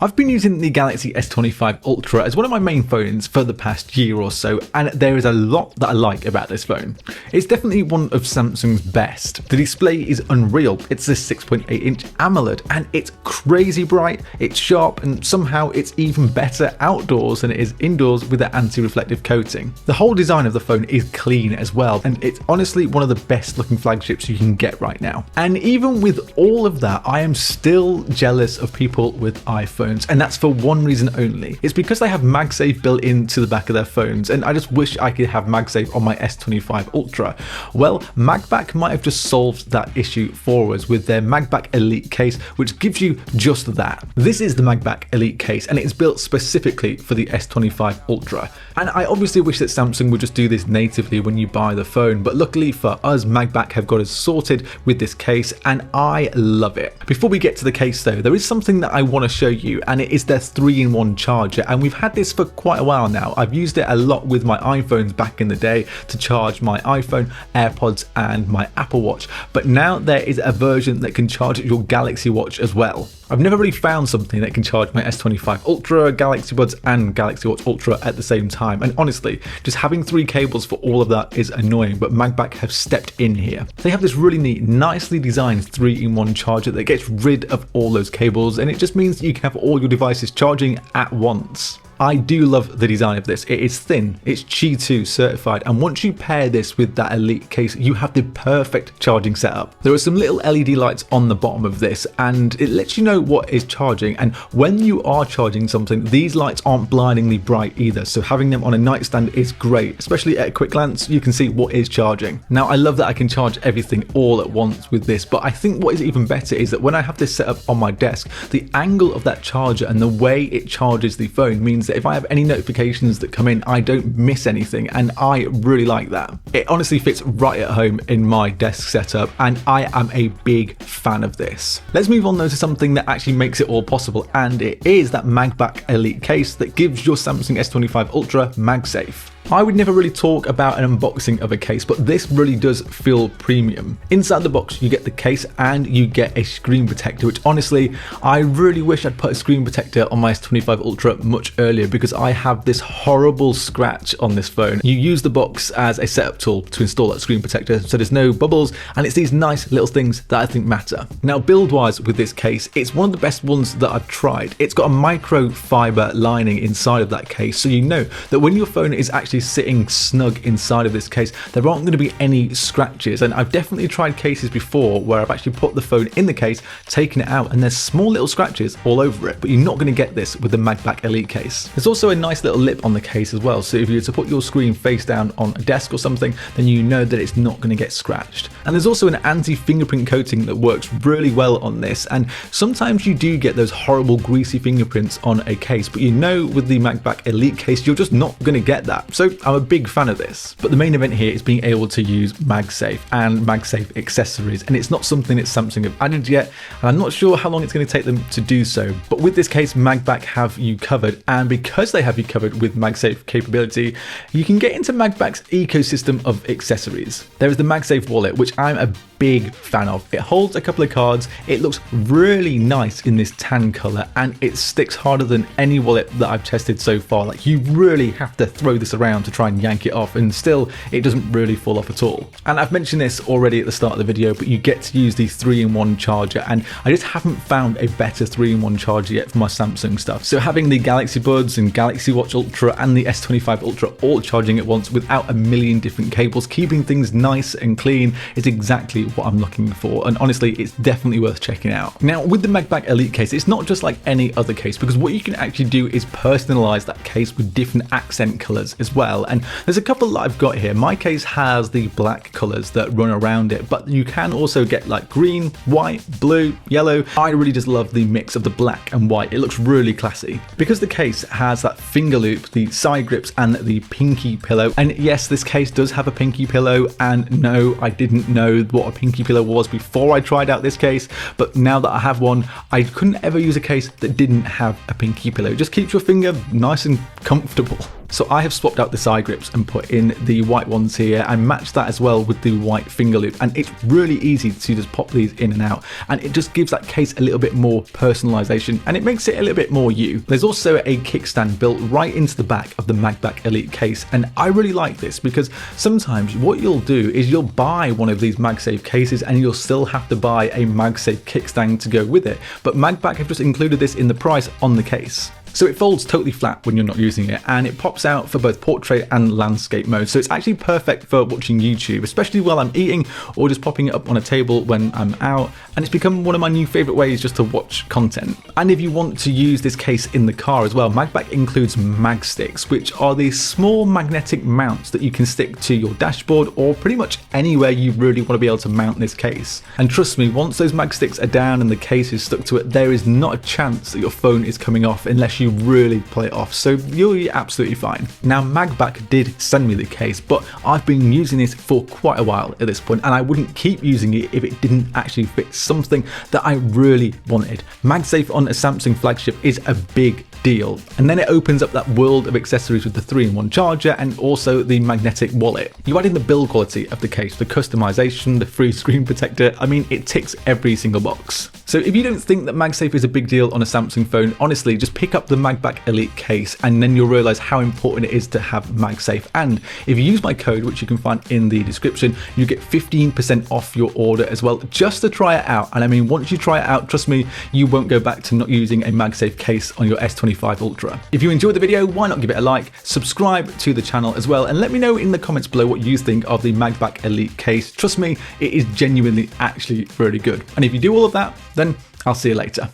I've been using the Galaxy S25 Ultra as one of my main phones for the past year or so, and there is a lot that I like about this phone. It's definitely one of Samsung's best. The display is unreal. It's a 6.8-inch AMOLED, and it's crazy bright, it's sharp, and somehow it's even better outdoors than it is indoors with the anti-reflective coating. The whole design of the phone is clean as well, and it's honestly one of the best looking flagships you can get right now. And even with all of that, I am still jealous of people with iPhones. And that's for one reason only. It's because they have MagSafe built into the back of their phones, and I just wish I could have MagSafe on my S25 Ultra. Well, Magbak might have just solved that issue for us with their Magbak Elite case, which gives you just that. This is the Magbak Elite case, and it's built specifically for the S25 Ultra. And I obviously wish that Samsung would just do this natively when you buy the phone, but luckily for us, Magbak have got us sorted with this case, and I love it. Before we get to the case though, there is something that I want to show you, and it is their 3-in-1 charger, and we've had this for quite a while now. I've used it a lot with my iPhones back in the day to charge my iPhone, AirPods and my Apple Watch, but now there is a version that can charge your Galaxy Watch as well. I've never really found something that can charge my S25 Ultra, Galaxy Buds and Galaxy Watch Ultra at the same time, and honestly, just having 3 cables for all of that is annoying, but Magbak have stepped in here. They have this really neat, nicely designed 3-in-1 charger that gets rid of all those cables, and it just means you can have all your devices charging at once. I do love the design of this. It is thin, it's Qi 2 certified, and once you pair this with that Elite case, you have the perfect charging setup. There are some little LED lights on the bottom of this, and it lets you know what is charging, and when you are charging something, these lights aren't blindingly bright either, so having them on a nightstand is great, especially at a quick glance, you can see what is charging. Now, I love that I can charge everything all at once with this, but I think what is even better is that when I have this set up on my desk, the angle of that charger and the way it charges the phone means that if I have any notifications that come in, I don't miss anything, and I really like that. It honestly fits right at home in my desk setup, and I am a big fan of this. Let's move on though to something that actually makes it all possible, and it is that Magbak Elite case that gives your Samsung S25 Ultra MagSafe. I would never really talk about an unboxing of a case, but this really does feel premium. Inside the box, you get the case and you get a screen protector, which honestly, I really wish I'd put a screen protector on my S25 Ultra much earlier, because I have this horrible scratch on this phone. You use the box as a setup tool to install that screen protector, so there's no bubbles, and it's these nice little things that I think matter. Now, build-wise with this case, it's one of the best ones that I've tried. It's got a microfiber lining inside of that case, so you know that when your phone is actually sitting snug inside of this case, there aren't going to be any scratches. And I've definitely tried cases before where I've actually put the phone in the case, taken it out, and there's small little scratches all over it, but you're not going to get this with the Magbak Elite case. There's also a nice little lip on the case as well, so if you were to put your screen face down on a desk or something, then you know that it's not going to get scratched. And there's also an anti-fingerprint coating that works really well on this, and sometimes you do get those horrible greasy fingerprints on a case, but you know with the Magbak Elite case, you're just not going to get that. So I'm a big fan of this. But the main event here is being able to use MagSafe and MagSafe accessories, and it's not something that Samsung have added yet, and I'm not sure how long it's going to take them to do so. But with this case, Magbak have you covered, and because they have you covered with MagSafe capability, you can get into Magbak's ecosystem of accessories. There is the MagSafe wallet, which I'm a big fan of. It holds a couple of cards, it looks really nice in this tan color, and it sticks harder than any wallet that I've tested so far. Like, you really have to throw this around to try and yank it off, and still it doesn't really fall off at all. And I've mentioned this already at the start of the video, but you get to use the 3-in-1 charger, and I just haven't found a better 3-in-1 charger yet for my Samsung stuff. So having the Galaxy Buds and Galaxy Watch Ultra and the S25 Ultra all charging at once without a million different cables, keeping things nice and clean, is exactly what I'm looking for, and honestly, it's definitely worth checking out. Now, with the Magbak Elite case, it's not just like any other case, because what you can actually do is personalize that case with different accent colors as well, and there's a couple that I've got here. My case has the black colors that run around it, but you can also get like green, white, blue, yellow. I really just love the mix of the black and white. It looks really classy. Because the case has that finger loop, the side grips, and the pinky pillow, and yes, this case does have a pinky pillow, and no, I didn't know what a pinky pillow was before I tried out this case, but now that I have one, I couldn't ever use a case that didn't have a pinky pillow. It just keeps your finger nice and comfortable. So I have swapped out the side grips and put in the white ones here and matched that as well with the white finger loop, and it's really easy to just pop these in and out, and it just gives that case a little bit more personalization and it makes it a little bit more you. There's also a kickstand built right into the back of the Magbak Elite case, and I really like this because sometimes what you'll do is you'll buy one of these MagSafe cases and you'll still have to buy a MagSafe kickstand to go with it, but Magbak have just included this in the price on the case. So it folds totally flat when you're not using it, and it pops out for both portrait and landscape mode. So it's actually perfect for watching YouTube, especially while I'm eating or just popping it up on a table when I'm out. And it's become one of my new favorite ways just to watch content. And if you want to use this case in the car as well, Magbak includes mag sticks, which are these small magnetic mounts that you can stick to your dashboard or pretty much anywhere you really want to be able to mount this case. And trust me, once those mag sticks are down and the case is stuck to it, there is not a chance that your phone is coming off unless you really play it off, so you'll be absolutely fine. Now, Magbak did send me the case, but I've been using this for quite a while at this point, and I wouldn't keep using it if it didn't actually fit something that I really wanted. MagSafe on a Samsung flagship is a big deal, and then it opens up that world of accessories with the 3-in-1 charger and also the magnetic wallet. You add in the build quality of the case, the customization, the free screen protector. I mean, it ticks every single box. So if you don't think that MagSafe is a big deal on a Samsung phone, honestly, just pick up the Magbak Elite case and then you'll realize how important it is to have MagSafe. And if you use my code, which you can find in the description, you get 15% off your order as well, just to try it out. And I mean, once you try it out, trust me, you won't go back to not using a MagSafe case on your S25 Ultra. If you enjoyed the video, why not give it a like, subscribe to the channel as well, and let me know in the comments below what you think of the Magbak Elite case. Trust me, it is genuinely actually really good. And if you do all of that, then I'll see you later.